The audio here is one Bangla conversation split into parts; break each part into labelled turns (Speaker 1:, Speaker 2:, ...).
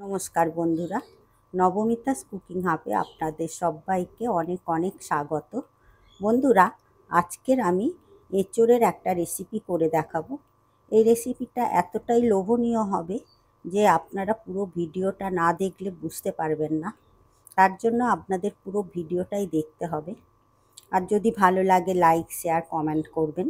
Speaker 1: নমস্কার বন্ধুরা, নবমিতাস কুকিং হাবে আপনাদের সবাইকে অনেক অনেক স্বাগত। বন্ধুরা, আজকের আমি এঁচোড়ের একটা রেসিপি করে দেখাবো। এই রেসিপিটা এতটাই লোভনীয় হবে যে আপনারা পুরো ভিডিওটা না দেখলে বুঝতে পারবেন না। তার জন্য আপনাদের পুরো ভিডিওটাই দেখতে হবে। আর যদি ভালো লাগে লাইক, শেয়ার, কমেন্ট করবেন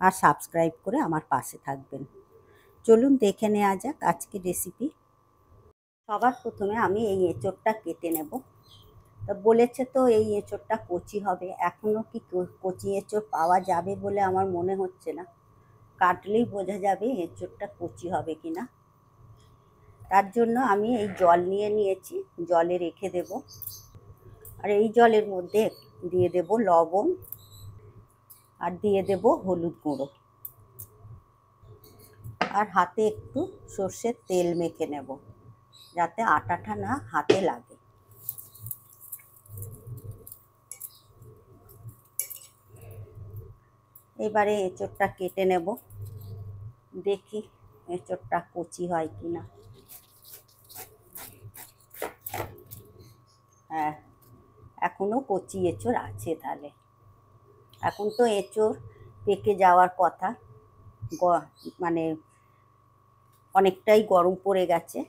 Speaker 1: আর সাবস্ক্রাইব করে আমার পাশে থাকবেন। চলুন দেখে নেওয়া যাক আজকের রেসিপি। সবার প্রথমে আমি এই এঁচোড়টা কেটে নেব। তা বলেছে তো এই এঁচোড়টা কচি হবে, এখনও কি কচি এঁচোড় পাওয়া যাবে বলে আমার মনে হচ্ছে না। কাটলেই বোঝা যাবে এঁচোড়টা কচি হবে কি না। তার জন্য আমি এই জল নিয়ে নিয়েছি, জলে রেখে দেব। আর এই জলের মধ্যে দিয়ে দেব লবণ আর দিয়ে দেব হলুদ গুঁড়ো, আর হাতে একটু সর্ষের তেল মেখে নেব যাতে আটাটা না হাতে লাগে। এবারে এঁচোড়টা কেটে নেব, দেখি এঁচোড়টা কচি হয় কি না। হ্যাঁ, এখনও কচি এঁচোড় আছে। তাহলে এখন তো এঁচোড় পেকে যাওয়ার কথা, মানে অনেকটাই গরম পড়ে গেছে।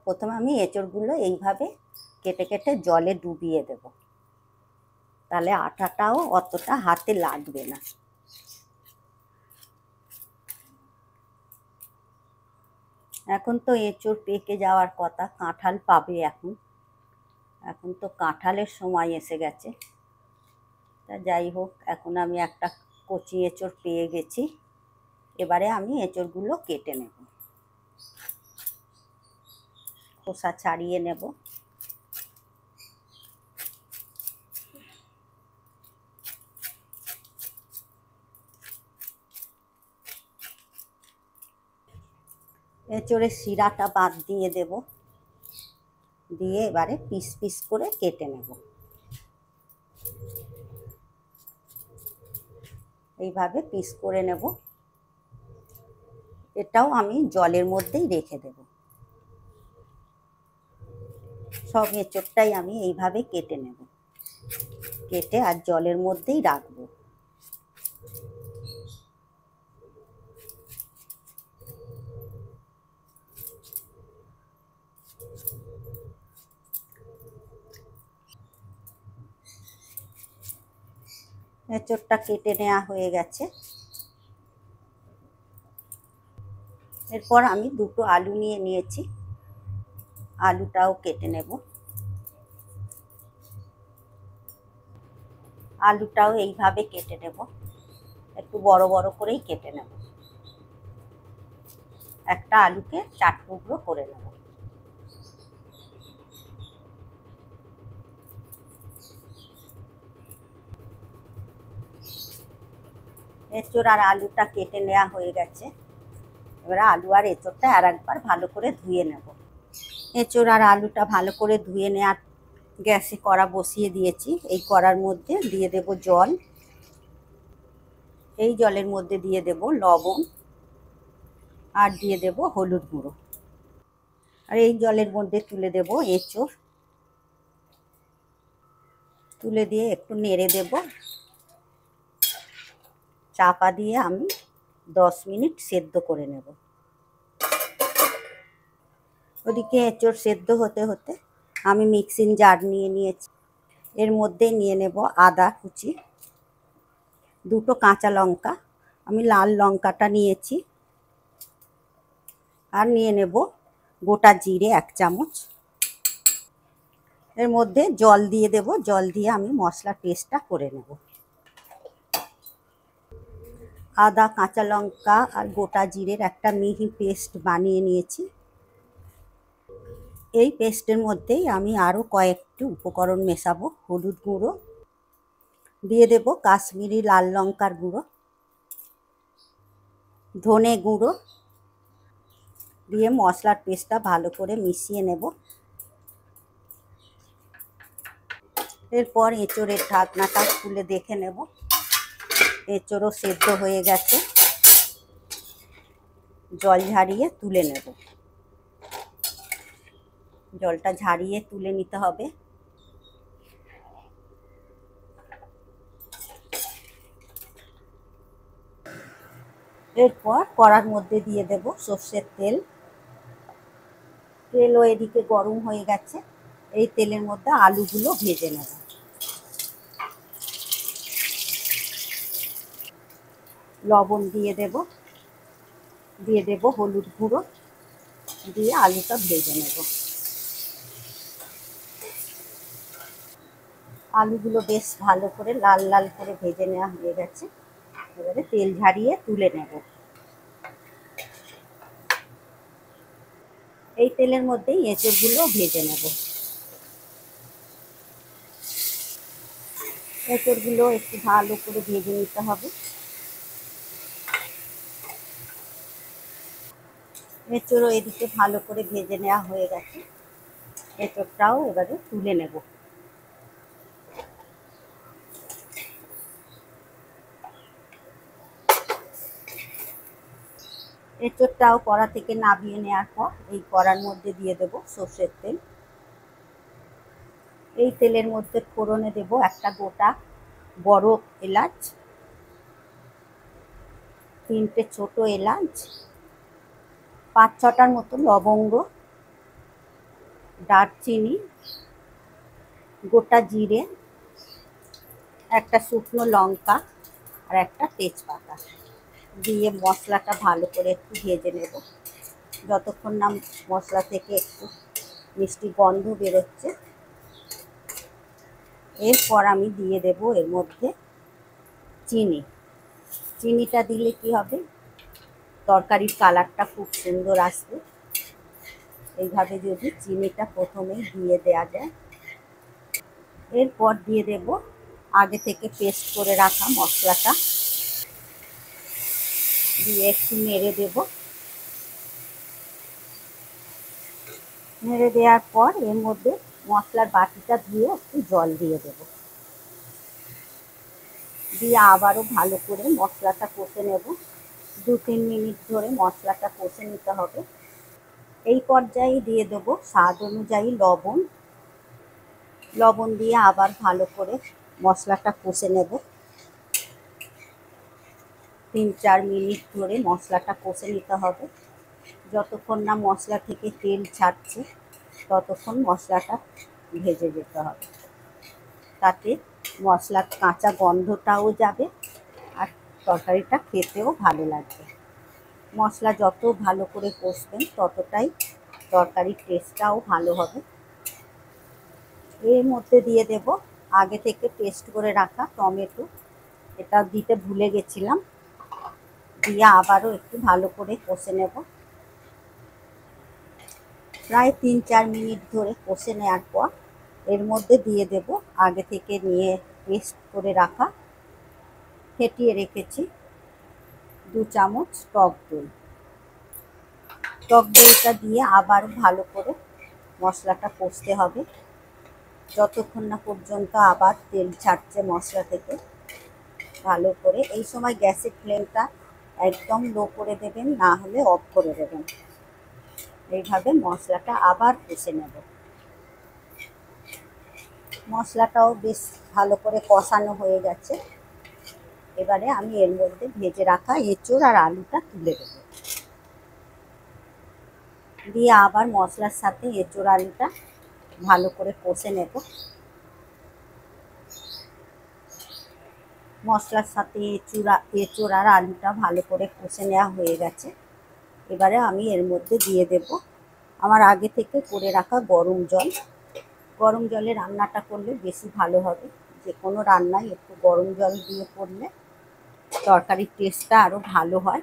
Speaker 1: প্রথমে আমি এঁচোড়গুলো এইভাবে কেটে কেটে জলে ডুবিয়ে দেব, তাহলে আটাটাও অতটা হাতে লাগবে না। এখন তো এঁচোড় পেকে যাওয়ার কথা, কাঁঠাল পাবে এখন তো কাঁঠালের সময় এসে গেছে। তা যাই হোক, এখন আমি একটা কচি এঁচোড় পেয়ে গেছি। এবারে আমি এঁচোড়গুলো কেটে নেব, খোসা ছাড়িয়ে নেব। এঁচোড়ের শিরাটা বাদ দিয়ে দেব, দিয়ে এবারে পিস পিস করে কেটে নেব। এইভাবে পিস করে নেব। এটাও আমি জলের মধ্যেই রেখে দেব। সব এঁচোড়টাই আমি এইভাবে কেটে নেব, কেটে আর জলের মধ্যেই রাখবো। এঁচোড়টা কেটে নেওয়া হয়ে গেছে। এরপর আমি দুটো আলু নিয়ে নিয়েছি, আলুটাও কেটে নেব। আলুটাও এইভাবে কেটে নেব, একটু বড় বড় করেই কেটে নেব। একটা আলুকে 4 টুকরো করে নেব। এঁচোড় আর আলুটা কেটে নেওয়া হয়ে গেছে। এবারে আলু আর এঁচোড়টা আর একবার ভালো করে ধুয়ে নেব। এঁচোড় আর আলুটা ভালো করে ধুয়ে নেওয়ার গ্যাসে কড়া বসিয়ে দিয়েছি। এই কড়ার মধ্যে দিয়ে দেব জল, এই জলের মধ্যে দিয়ে দেব লবণ আর দিয়ে দেব হলুদ গুঁড়ো। আর এই জলের মধ্যে তুলে দেব এঁচোড়, তুলে দিয়ে একটু নেড়ে দেব। চাপা দিয়ে আমি 10 মিনিট সেদ্ধ করে নেব। ওদিকে এঁচোড় সেদ্ধ হতে হতে আমি মিক্সিং জার নিয়ে নিয়েছি। এর মধ্যে নিয়ে নেব আদা কুচি, দুটো কাঁচা লঙ্কা, আমি লাল লঙ্কাটা নিয়েছি, আর নিয়ে নেব গোটা জিরে 1 চামচ। এর মধ্যে জল দিয়ে দেব, জল দিয়ে আমি মশলা পেস্টটা করে নেব। আদা, কাঁচা লঙ্কা আর গোটা জিরের একটা মিহি পেস্ট বানিয়ে নিয়েছি। এই পেস্টের মধ্যেই আমি আরও কয়েকটি উপকরণ মেশাবো। হলুদ গুঁড়ো দিয়ে দেব, কাশ্মীরি লাল লঙ্কার গুঁড়ো, ধনে গুঁড়ো দিয়ে মশলার পেস্টটা ভালো করে মিশিয়ে নেব। এরপর এঁচোড়ের ঢাকনাটা খুলে দেখে নেব, এঁচোড়ও সেদ্ধ হয়ে গেছে। জল ঝারিয়ে তুলে নেব। জলটা ঝারিয়ে তুলে নিতে হবে। এরপর কড়ার মধ্যে দিয়ে দেব সর্ষের তেল। তেলও এদিকে গরম হয়ে গেছে। এই তেলের মধ্যে আলুগুলো ভেজে নেব। লবণ দিয়ে দেব, হলুদ গুঁড়ো দিয়ে আলুটা ভেজে নেব। আলুগুলো বেশ ভালো করে লাল লাল করে ভেজে নেওয়া হয়ে গেছে। এবারে তেল ঝারিয়ে তুলে নেব। এই তেলের মধ্যেই এঁচোড়গুলো ভেজে নেব। এঁচোড়গুলো একটু ভালো করে ভেজে নিতে হবে। এঁচোড়ও এদিকে ভালো করে ভেজে নেওয়া হয়ে গেছে। এঁচোড়টাও এবারে তুলে নেব। এঁচোড়টাও কড়া থেকে নামিয়ে নেওয়ার পর এই কড়ার মধ্যে দিয়ে দেব সর্ষের তেল। এই তেলের মধ্যে ফোড়নে দেব একটা গোটা বড় এলাচ, 3টে ছোট এলাচ, 5-6টার মতো লবঙ্গ, দারচিনি, গোটা জিরে, একটা শুকনো লঙ্কা আর একটা তেজপাতা দিয়ে মশলাটা ভালো করে একটু ভেজে নেব, যতক্ষণ না মশলা থেকে একটু মিষ্টি গন্ধ বেরোচ্ছে। এরপর আমি দিয়ে দেব এর মধ্যে চিনি। চিনিটা দিলে কি হবে, তরকারির কালারটা খুব সুন্দর আসবে। এইভাবে যদি চিনিটা প্রথমেই দিয়ে দেওয়া যায়। এরপর দিয়ে দেব আগে থেকে পেস্ট করে রাখা মশলাটা, দিয়ে একটু নেড়ে দেব। নেড়ে দেওয়ার পর এর মধ্যে মশলার বাটিটা ধুয়ে একটু জল দিয়ে দেব। দিয়ে আবারও ভালো করে মশলাটা কষে নেব। 2-3 মিনিট ধরে মশলাটা কষে নিতে হবে। এই পর্যায়ে দিয়ে দেব স্বাদ অনুযায়ী লবণ। লবণ দিয়ে আবার ভালো করে মশলাটা কষে নেব। 3-4 মিনিট ধরে মশলাটা কষে নিতে হবে। যতক্ষণ না মশলা থেকে তেল ছাড়ছে ততক্ষণ মশলাটা ভেজে যেতে হবে। তাতে মশলার কাঁচা গন্ধটাও যাবে আর তরকারিটা খেতেও ভালো লাগবে। মশলা যত ভালো করে কষবেন ততটাই তরকারির টেস্টটাও ভালো হবে। এর মধ্যে দিয়ে দেব আগে থেকে পেস্ট করে রাখা টমেটো। এটা দিতে ভুলে গেছিলাম। দিয়ে আবারও একটু ভালো করে কষে নেব। প্রায় 3-4 মিনিট ধরে কষে নেওয়ার পর এর মধ্যে দিয়ে দেব আগে থেকে নিয়ে পেস্ট করে রাখা, ফেটিয়ে রেখেছি 2 চামচ টক দই। টক দইটা দিয়ে আবার ভালো করে মশলাটা কষতে হবে, যতক্ষণ না পর্যন্ত আবার তেল ছাড়ছে মশলা থেকে ভালো করে। এই সময় গ্যাসের ফ্লেমটা একদম লো করে দেবেন, না হলে অফ করে দেবেন। এইভাবে মশলাটা আবার কষে নেব। মশলাটাও বেশ ভালো করে কষানো হয়ে গেছে। এবারে আমি এর মধ্যে ভেজে রাখা এঁচোড় আর আলুটা তুলে দেব। দিয়ে আবার মশলার সাথে এঁচোড় আলুটা ভালো করে কষে নেব। মশলার সাথে এঁচোড় আর আলুটা ভালো করে কষে নেওয়া হয়ে গেছে। এবারে আমি এর মধ্যে দিয়ে দেব আমার আগে থেকে করে রাখা গরম জল। গরম জলে রান্নাটা করলে বেশি ভালো হবে। যে কোনো রান্নায় একটু গরম জল দিয়ে করলে তরকারির টেস্টটা আরও ভালো হয়।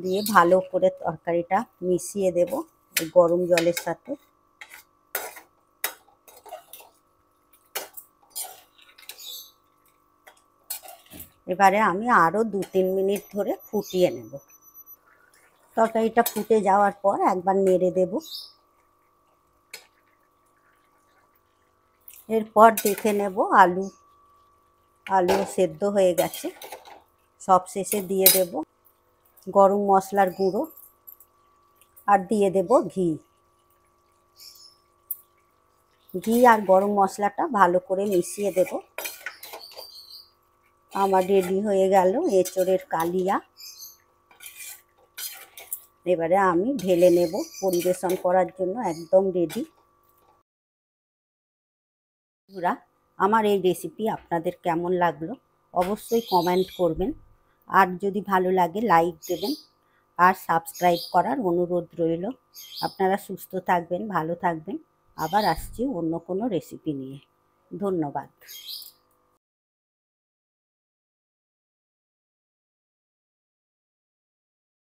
Speaker 1: দিয়ে ভালো করে তরকারিটা মিশিয়ে দেব এই গরম জলের সাথে। এবারে আমি আরও 2-3 মিনিট ধরে ফুটিয়ে নেব। তরকারিটা ফুটে যাওয়ার পর একবার নেড়ে দেব। এরপর দেখে নেব আলু সেদ্ধ হয়ে গেছে। সব শেষে দিয়ে দেব গরম মশলার গুঁড়ো আর দিয়ে দেব ঘি। ঘি আর গরম মশলাটা ভালো করে মিশিয়ে দেব। আমার রেডি হয়ে গেল এঁচোড়ের কালিয়া। এবারে আমি ঢেলে নেব, পরিবেশন করার জন্য একদম রেডি। বন্ধুরা, আমার এই রেসিপি আপনাদের কেমন লাগলো অবশ্যই কমেন্ট করবেন, আর যদি ভালো লাগে লাইক দেবেন, আর সাবস্ক্রাইব করার অনুরোধ রইল। আপনারা সুস্থ থাকবেন, ভালো থাকবেন। আবার আসছি অন্য কোনো রেসিপি নিয়ে। ধন্যবাদ।